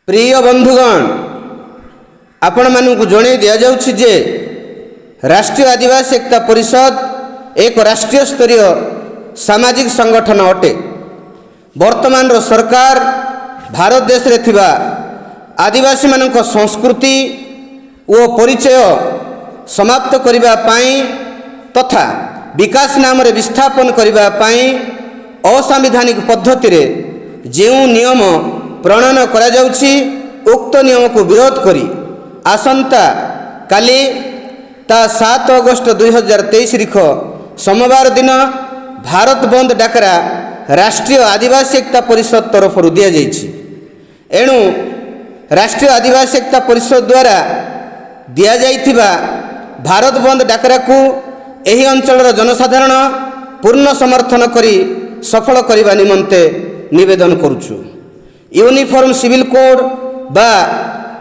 प्रिय बंधुगण आपण मानू जणे दि जाउछि जे राष्ट्रीय आदिवासी एकता परिषद एक राष्ट्रीय स्तरीय सामाजिक संगठन अटे। वर्तमान सरकार भारत देश रे थिबा आदिवासी मानक संस्कृति ओ परिचय समाप्त करिबा पाई तथा विकास नाम रे विस्थापन करिबा पाई असंवैधानिक पद्धति रे जेउ नियम प्रणयन करा जाउछि उक्त नियम को विरोध करी आसंता काली ता 7 अगस्त 2023 तारीख सोमवार दिन भारत बंद डाकरा राष्ट्रीय आदिवासी एकता परिषद तरफ दिया जाइछि। एणु राष्ट्रीय आदिवासी एकता परिषद द्वारा दिया जाइथिबा भारत बंद डाकरा को एही अंचलर जनसाधारण पूर्ण समर्थन करी सफल करिबा निमंते निवेदन करूछु। यूनिफॉर्म सिविल कोड बा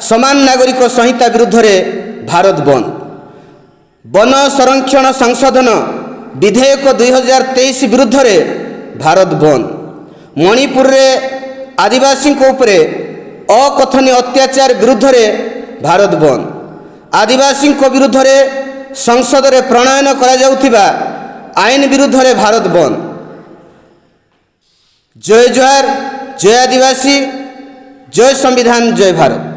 समान नागरिक संहिता विरुद्ध रे भारत बंद, वन संरक्षण संशोधन विधेयक 2023 विरुद्ध रे भारत बंद, मणिपुर रे आदिवासी उपरे अकथनीय अत्याचार विरुद्ध रे भारत बंद, आदिवासी विरुद्ध रे संसद रे प्रणयन करा जाउथिबा आईन विरुद्ध रे भारत बंद। जय जोहार, जय आदिवासी, जय संविधान, जय भारत।